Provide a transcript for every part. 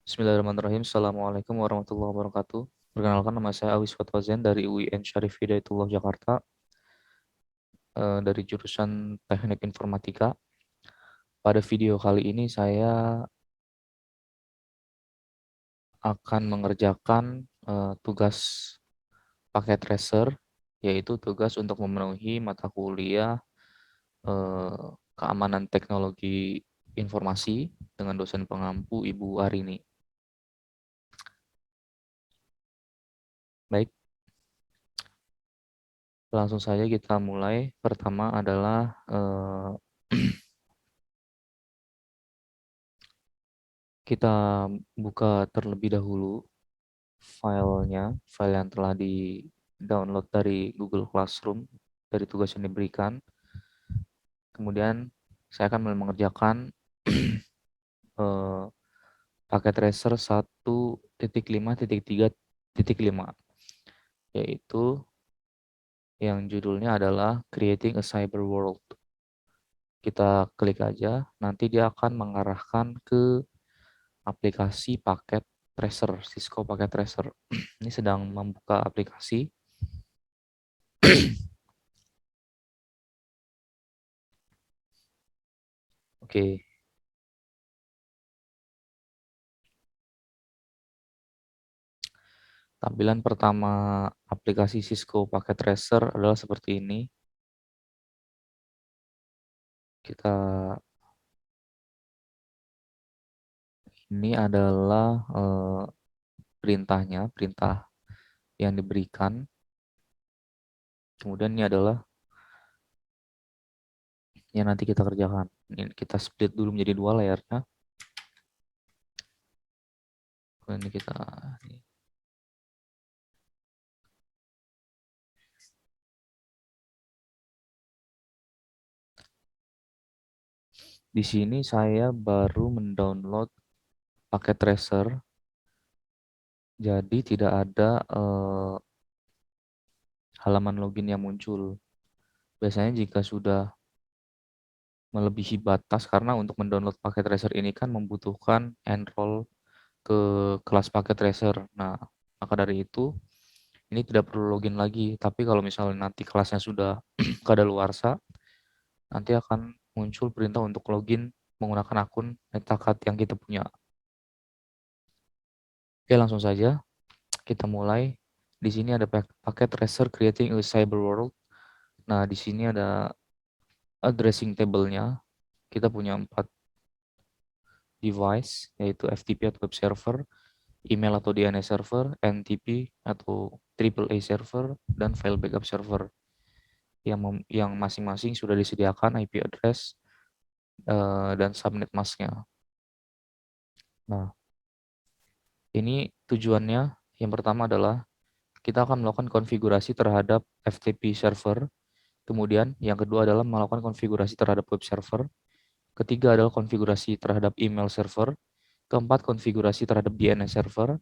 Bismillahirrahmanirrahim. Assalamualaikum warahmatullahi wabarakatuh. Perkenalkan, nama saya Awis Fatwazian dari UIN Syarif Hidayatullah Jakarta, dari jurusan Teknik Informatika. Pada video kali ini saya akan mengerjakan tugas paket tracer, yaitu tugas untuk memenuhi mata kuliah eh, keamanan teknologi informasi dengan dosen pengampu Ibu Arini. Baik, langsung saja kita mulai. Pertama adalah kita buka terlebih dahulu file yang telah di-download dari Google Classroom, dari tugas yang diberikan. Kemudian saya akan mulai mengerjakan eh, paket tracer 1.5.3.5, yaitu yang judulnya adalah Creating a Cyber World. Kita klik aja, nanti dia akan mengarahkan ke aplikasi paket tracer, Cisco paket tracer. Ini sedang membuka aplikasi. Oke, tampilan pertama aplikasi Cisco Packet Tracer adalah seperti ini. Kita Ini adalah perintah yang diberikan. Kemudian ini adalah yang nanti kita kerjakan. Ini kita split dulu menjadi dua layarnya. Kemudian ini kita di sini saya baru mendownload paket tracer, jadi tidak ada halaman login yang muncul. Biasanya jika sudah melebihi batas, karena untuk mendownload paket tracer ini kan membutuhkan enroll ke kelas paket tracer. Nah, maka dari itu ini tidak perlu login lagi. Tapi kalau misalnya nanti kelasnya sudah kadaluarsa, nanti akan muncul perintah untuk login menggunakan akun Metacad yang kita punya. Oke, langsung saja kita mulai. Di sini ada paket tracer creating a cyber world. Nah, di sini ada addressing table-nya. Kita punya 4 device, yaitu FTP atau web server, email atau DNS server, NTP atau AAA server, dan file backup server yang masing-masing sudah disediakan IP address dan subnet masknya. Nah, ini tujuannya yang pertama adalah kita akan melakukan konfigurasi terhadap FTP server. Kemudian yang kedua adalah melakukan konfigurasi terhadap web server. Ketiga adalah konfigurasi terhadap email server. Keempat, konfigurasi terhadap DNS server.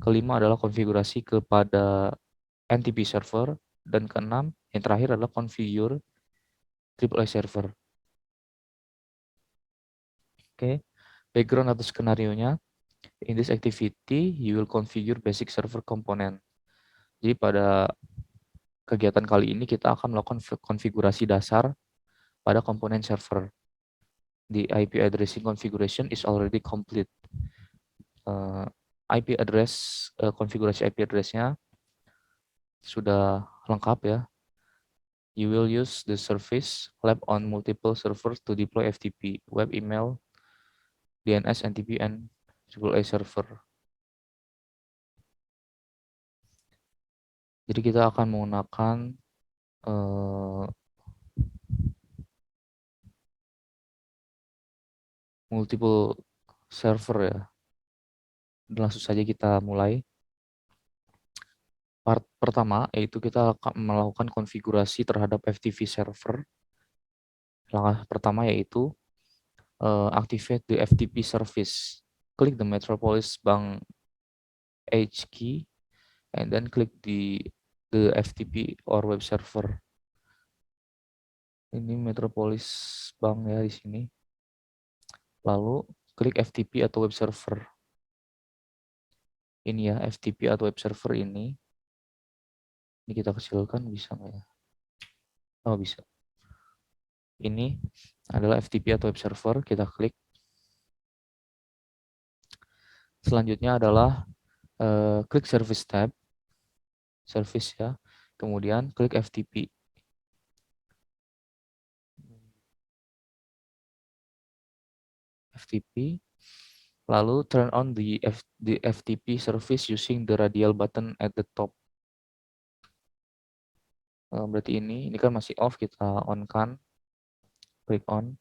Kelima adalah konfigurasi kepada NTP server. Dan keenam, yang terakhir adalah configure AAA server. Oke, background atau skenario-nya. In this activity, you will configure basic server component. Jadi pada kegiatan kali ini kita akan melakukan konfigurasi dasar pada komponen server. The IP addressing configuration is already complete. IP address, konfigurasi IP address-nya sudah lengkap ya. You will use the service lab on multiple servers to deploy FTP, web email, DNS, NTP, and AAA server. Jadi kita akan menggunakan multiple server ya. Langsung saja kita mulai. Part pertama yaitu kita akan melakukan konfigurasi terhadap FTP server. Langkah pertama yaitu activate the FTP service. Klik the Metropolis Bank H key and then click the FTP or web server. Ini Metropolis Bank ya di sini. Lalu klik FTP atau web server. ini ya, FTP atau web server ini. Ini kita kecilkan, bisa nggak ya? Oh, bisa. Ini adalah FTP atau web server, kita klik. Selanjutnya adalah klik service tab, service ya. Kemudian klik FTP. FTP. Lalu turn on the FTP service using the radial button at the top. Berarti ini kan masih off, kita on kan. Klik on.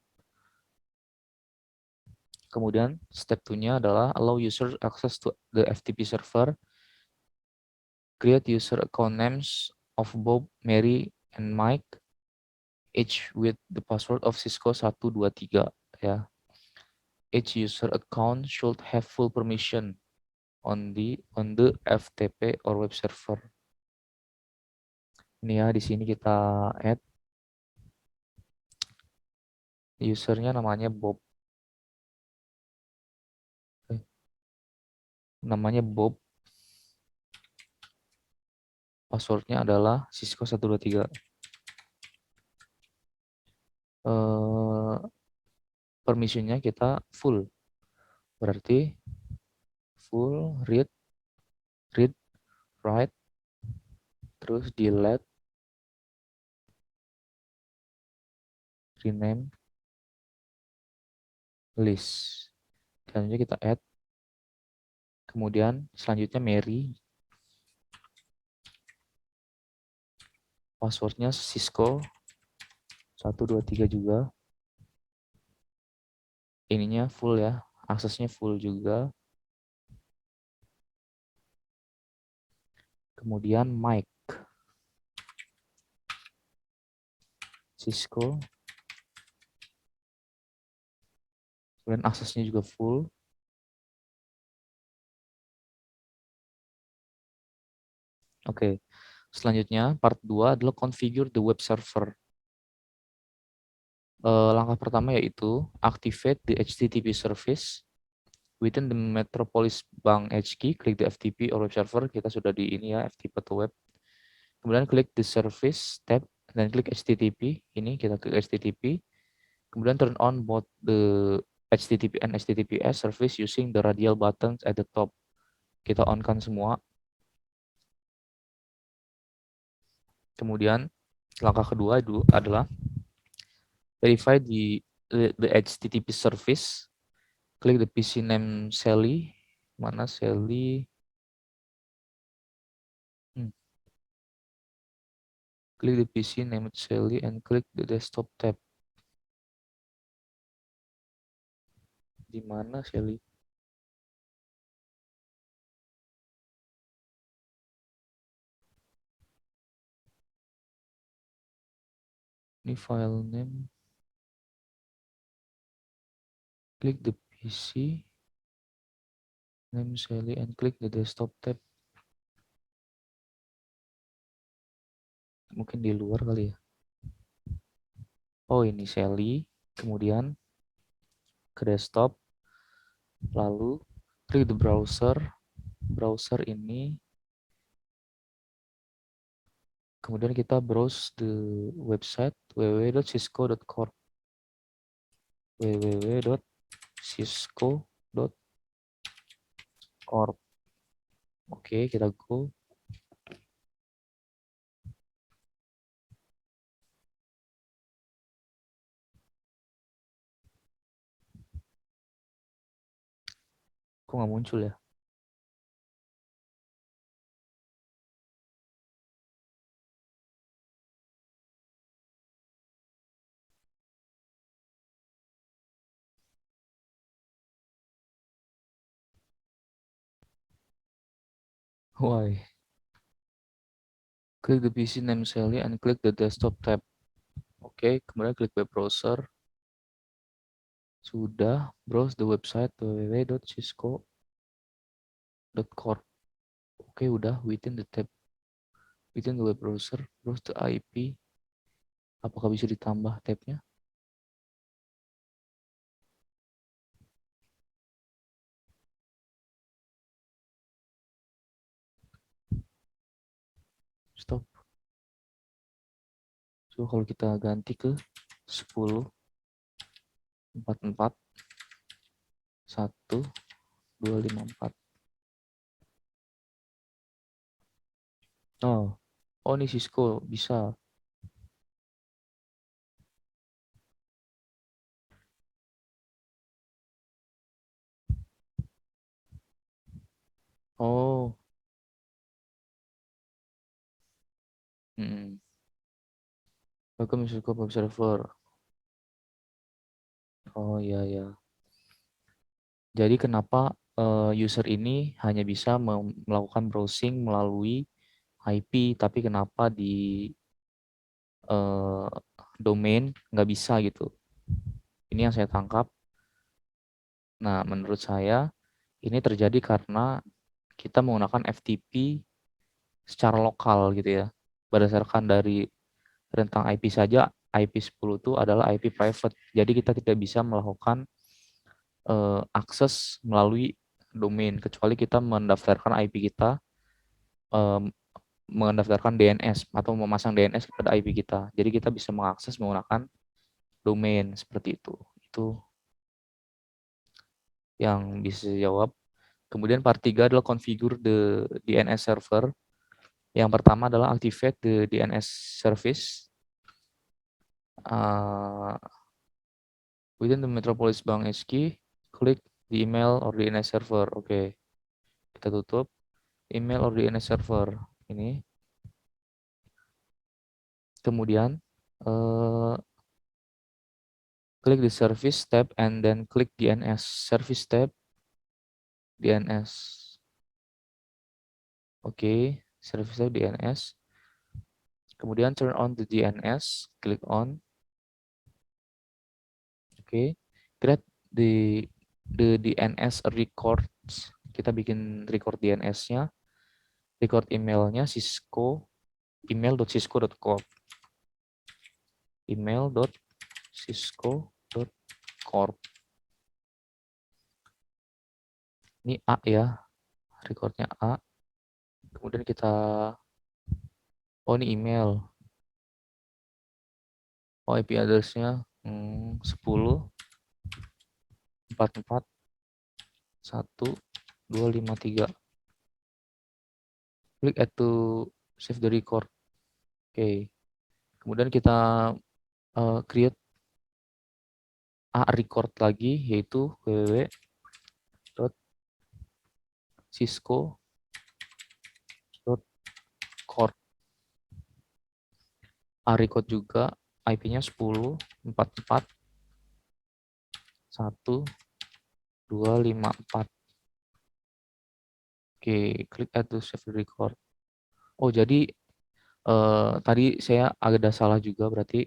Kemudian step 2-nya adalah allow user access to the FTP server. Create user account names of Bob, Mary, and Mike, each with the password of Cisco 123 ya. Each user account should have full permission on the FTP or web server. Ini ya, di sini kita add usernya, namanya Bob. Namanya Bob. Passwordnya adalah Cisco 123. Permissionnya kita full. Berarti full read, write, terus delete, rename, list. Selanjutnya kita add. Kemudian selanjutnya Mary. Passwordnya Cisco 123 juga. Ininya full ya. Aksesnya full juga. Kemudian Mike. Cisco. Kemudian aksesnya juga full. Oke. Selanjutnya part 2 adalah configure the web server. Langkah pertama yaitu activate the HTTP service within the Metropolis Bank edge key. Klik the FTP or web server. Kita sudah di ini ya, FTP atau web. Kemudian klik the service tab dan klik HTTP. Ini kita klik HTTP. Kemudian turn on both the HTTP and HTTPS service using the radial buttons at the top. Kita on kan semua. Kemudian langkah kedua adalah verify the HTTP service. Klik the PC name Sally. Mana Sally? Klik the PC name Sally and click the desktop tab. Di mana Sally? Ini file name. Klik the PC name Sally and click the desktop tab. Mungkin di luar kali ya. Oh, ini Sally. Kemudian ke desktop. Lalu klik the browser. Browser ini. Kemudian kita browse the website www.cisco.corp. www.cisco.corp. Oke, kita go. Kok nggak muncul ya? Why? Klik the PC name Sally and click the desktop tab. Oke, kemudian klik web browser. Sudah, browse the website www.cisco.corp. Oke, udah within the tab. Within the web browser, browse the IP. Apakah bisa ditambah tabnya? Stop. So kalau kita ganti ke 10.44.1.254. Oh, oh ini Cisco bisa. Oh, welcome Cisco web server. Oh iya ya. Jadi kenapa user ini hanya bisa melakukan browsing melalui IP, tapi kenapa di eh, domain nggak bisa gitu? Ini yang saya tangkap. Nah, menurut saya ini terjadi karena kita menggunakan FTP secara lokal gitu ya. Berdasarkan dari rentang IP saja, IP10 itu adalah IP private. Jadi kita tidak bisa melakukan akses melalui domain kecuali kita mendaftarkan IP kita, eh, mendaftarkan DNS atau memasang DNS kepada IP kita. Jadi kita bisa mengakses menggunakan domain seperti itu. Itu yang bisa jawab. Kemudian part 3 adalah configure the DNS server. Yang pertama adalah activate the DNS service uh, within the Metropolis Bank SQ. Klik di email or DNS server. Oke, kita tutup email or DNS server ini. Kemudian klik di service tab and then klik DNS service tab DNS. Oke, service tab DNS. Kemudian turn on the DNS, klik on. Oke, create the DNS records. Kita bikin record DNS-nya, record emailnya Cisco, email.cisco.corp, email.cisco.corp. Ini A ya, recordnya A. Kemudian kita, oh ini email, oh IP address-nya 10.44.1.253. Klik add to save the record. Oke, kemudian kita create A record lagi, yaitu www.cisco.corp. A record juga, IP-nya 10.44.1.254. Oke, klik add to save the record. Oh, jadi tadi saya agak salah juga, berarti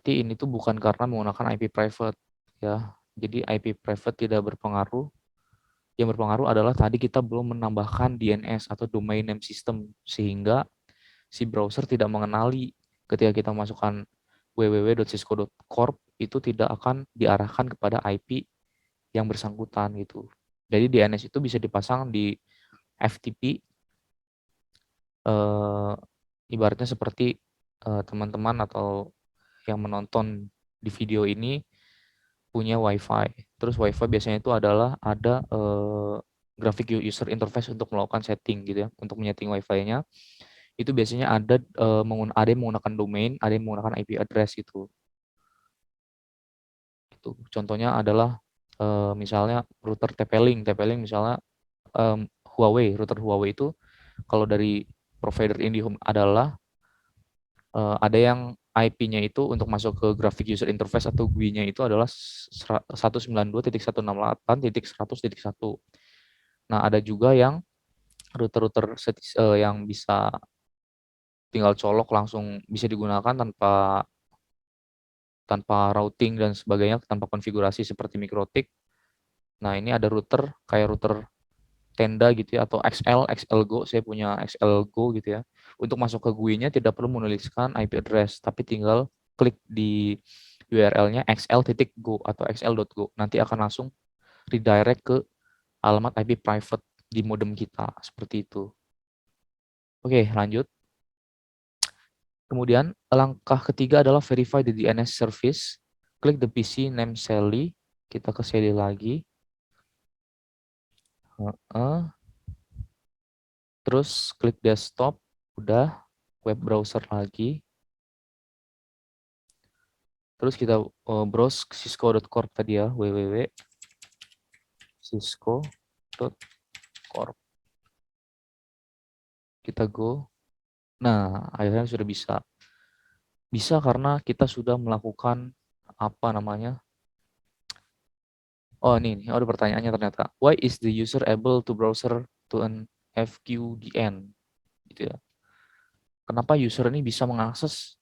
ini tuh bukan karena menggunakan IP private ya. Jadi IP private tidak berpengaruh. Yang berpengaruh adalah tadi kita belum menambahkan DNS atau domain name system, sehingga si browser tidak mengenali ketika kita masukkan www.cisco.corp itu tidak akan diarahkan kepada IP yang bersangkutan gitu. Jadi DNS itu bisa dipasang di FTP, ibaratnya seperti teman-teman atau yang menonton di video ini punya WiFi. Terus WiFi biasanya itu adalah ada grafik user interface untuk melakukan setting gitu ya, untuk menyeting WiFi-nya. Itu biasanya ada yang menggunakan domain, ada yang menggunakan IP address gitu. Gitu. Contohnya adalah misalnya router TP-Link, misalnya router Huawei itu kalau dari provider IndiHome adalah ada yang IP-nya itu untuk masuk ke graphic user interface atau GUI-nya itu adalah 192.168.100.1. Nah, ada juga yang router-router yang bisa tinggal colok langsung bisa digunakan tanpa tanpa routing dan sebagainya, tanpa konfigurasi seperti MikroTik. Nah, ini ada router kayak router tenda gitu ya, atau XL Go, saya punya XL Go gitu ya. Untuk masuk ke GUI-nya tidak perlu menuliskan IP address, tapi tinggal klik di URL-nya xl.go atau xl.go. Nanti akan langsung redirect ke alamat IP private di modem kita, seperti itu. Oke, lanjut. Kemudian langkah ketiga adalah verify the DNS service. Klik the PC name Sally. Kita ke Sally lagi. Terus klik desktop. Udah. Web browser lagi. Terus kita browse cisco.corp tadi ya. www.cisco.corp. Kita go. Nah, akhirnya sudah bisa. Bisa karena kita sudah melakukan apa namanya? Oh, ini ada pertanyaannya ternyata. Why is the user able to browser to an FQDN? Gitu ya. Kenapa user ini bisa mengakses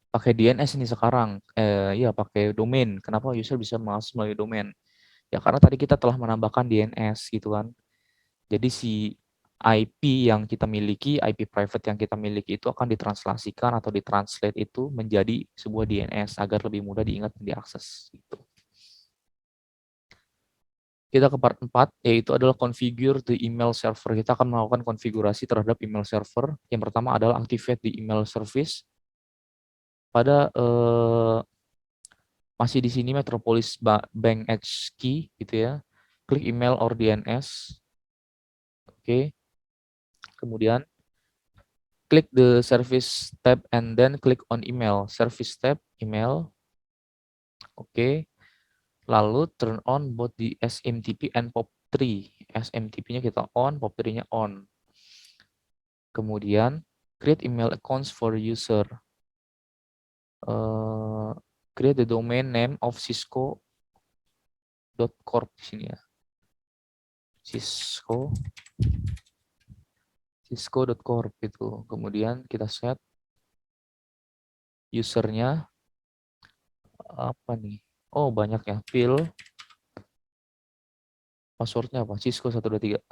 pakai DNS ini sekarang? Ya pakai domain. Kenapa user bisa mengakses melalui domain? Ya karena tadi kita telah menambahkan DNS gitu kan. Jadi si IP yang kita miliki, IP private yang kita miliki itu akan ditranslasikan atau ditranslate itu menjadi sebuah DNS agar lebih mudah diingat dan diakses gitu. Kita ke part 4, yaitu adalah configure the email server. Kita akan melakukan konfigurasi terhadap email server. Yang pertama adalah activate the email service. Pada masih di sini Metropolis Bank Edge Key gitu ya. Klik email or DNS. Oke. Kemudian klik the service tab and then click on email. Service tab, email. Oke. Lalu turn on both the SMTP and POP3. SMTP-nya kita on, POP3-nya on. Kemudian create email accounts for user. Create the domain name of cisco.corp di sini ya. Cisco.corp itu. Kemudian kita set usernya apa nih? Oh, banyak ya. Fill passwordnya apa? Cisco 123.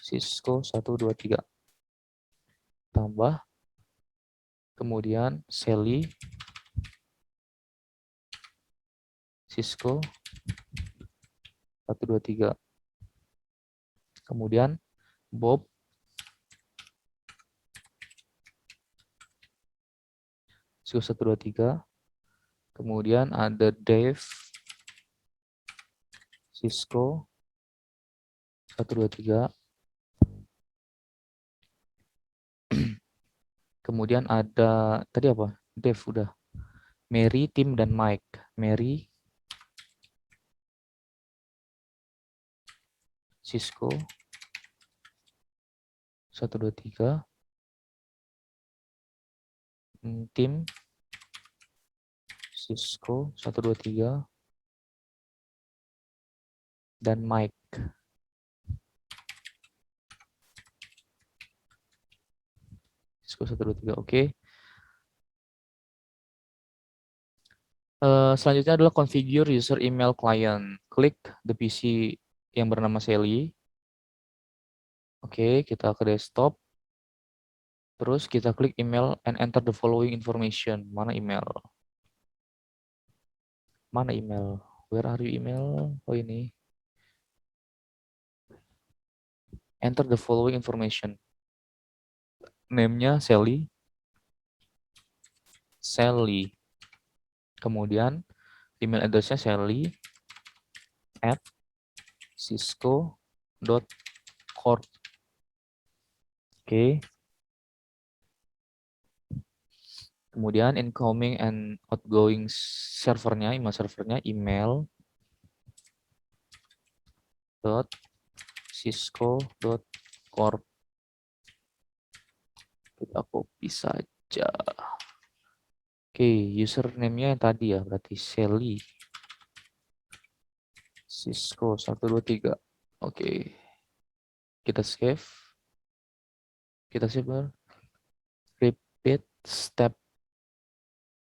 Cisco 123. Tambah. Kemudian Sally Cisco 123. Kemudian Bob Cisco 123. Kemudian ada Dave Cisco 123. Kemudian ada tadi apa? Dave udah. Mary, Tim, dan Mike. Mary, Cisco 123. Tim, Cisco 123. Dan Mike. Cisco 123. Oke. Selanjutnya adalah configure user email client. Klik the PC yang bernama Sally. Oke, kita ke desktop. Terus kita klik email and enter the following information. Mana email? Mana email? Where are you email? Oh ini. Enter the following information. Name-nya Sally. Sally. Kemudian email address-nya sally@cisco.corp. Oke. Kemudian incoming and outgoing servernya, email servernya email.cisco.corp. Kita copy saja. Oke, username-nya yang tadi ya, berarti Sally. Cisco 123. Oke. Kita save. Kita save. Repeat step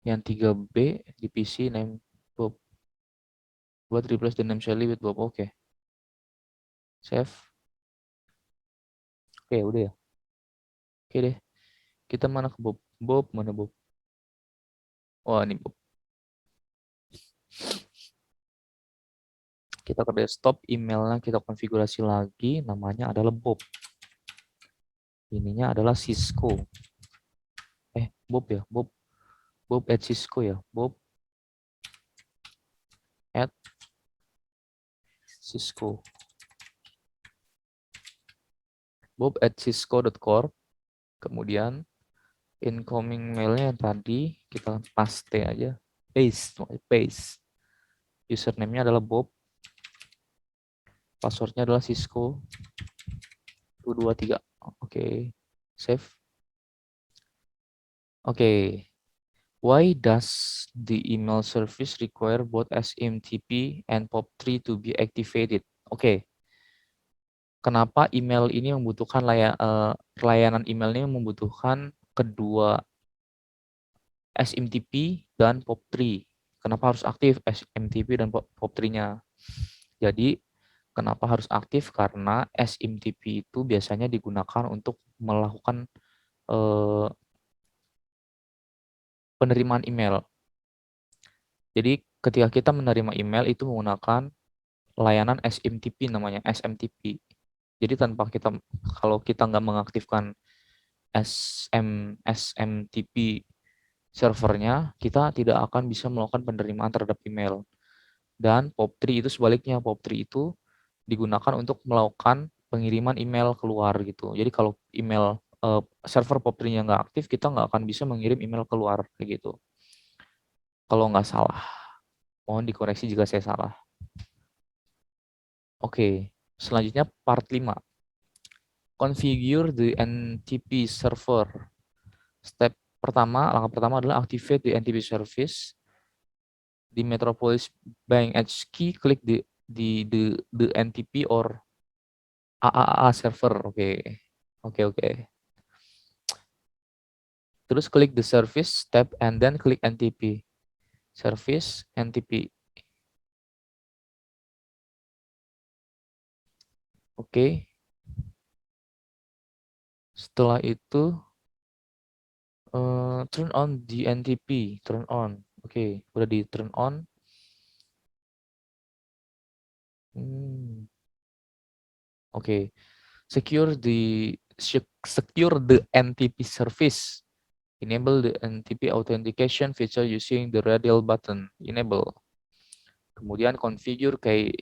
yang 3B di PC name Bob. Buat replace the name Sally with Bob. Oke. Save. Oke, udah ya. Oke deh. Kita mana ke Bob? Bob, mana Bob? Wah, ini Bob. Kita ke desktop, emailnya kita konfigurasi lagi. Namanya adalah Bob. Ininya adalah Cisco. Bob ya, Bob at Cisco ya, Bob at Cisco, Bob at Cisco.corp. Kemudian incoming mailnya yang tadi kita paste aja, paste. Username-nya adalah Bob, passwordnya adalah Cisco 223. Oke, save. Oke, why does the email service require both SMTP and POP3 to be activated? Oke, kenapa email ini membutuhkan layanan email ini membutuhkan kedua SMTP dan POP3? Kenapa harus aktif SMTP dan POP3-nya? Jadi, kenapa harus aktif? Karena SMTP itu biasanya digunakan untuk melakukan penerimaan email. Jadi ketika kita menerima email itu menggunakan layanan SMTP, namanya SMTP. Jadi kalau kita nggak mengaktifkan SMTP servernya, kita tidak akan bisa melakukan penerimaan terhadap email. Dan POP3 itu sebaliknya, POP3 itu digunakan untuk melakukan pengiriman email keluar gitu. Jadi kalau server POP3-nya nggak aktif, kita nggak akan bisa mengirim email keluar kayak gitu. Kalau nggak salah. Mohon dikoreksi jika saya salah. Oke, selanjutnya part 5. Configure the NTP server. Langkah pertama adalah activate the NTP service. Di Metropolis Bank Edge Key, klik the NTP or AAA server. Oke. Terus klik the service tab and then klik NTP. Service NTP. Oke. Setelah itu turn on the NTP, turn on. Oke, udah di turn on. Oke. Secure the NTP service. Enable the NTP authentication feature using the radial button. Enable. Kemudian configure key1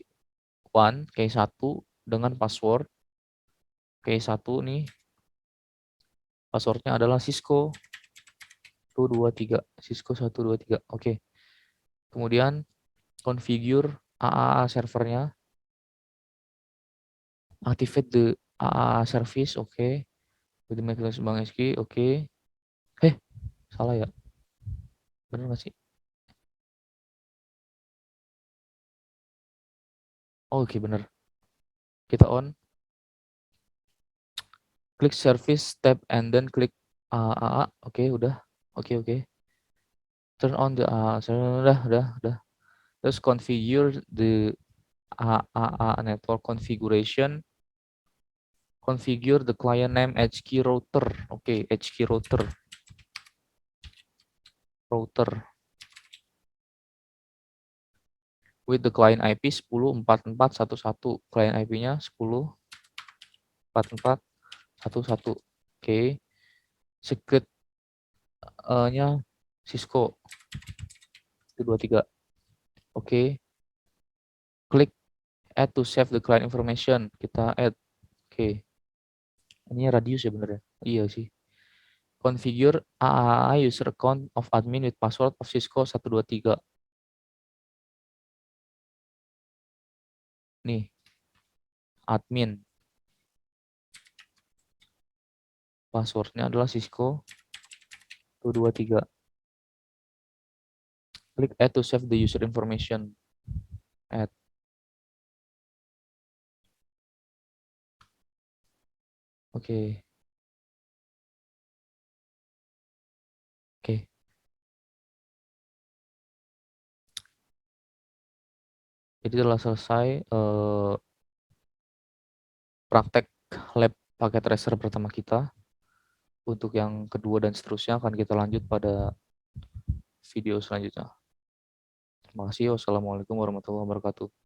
dengan password. Key1 nih. Passwordnya adalah Cisco 123. Cisco 123. Oke. Kemudian configure AAA servernya. Activate the AAA service. Oke. With the Microsoft Bank SQ. Oke. Salah ya? Bener nggak sih? Oh, oke, bener. Kita on. Klik service tab and then klik AAA. Oke, udah. Oke. Turn on the udah. Terus configure the AAA network configuration. Configure the client name HK router. Oke, HK router. With the client IP 10.44.11. Client IP-nya 10.44.11. Oke. Secret-nya Cisco 123. Oke. Klik add to save the client information. Kita add. Oke. Ini radius ya bener ya? Iya sih. Configure AAA user account of admin with password of Cisco 123. Nih, admin. Passwordnya adalah Cisco 123. Klik add to save the user information. Add. Oke. Jadi telah selesai praktek lab paket tracer pertama kita. Untuk yang kedua dan seterusnya akan kita lanjut pada video selanjutnya. Terima kasih. Wassalamualaikum warahmatullahi wabarakatuh.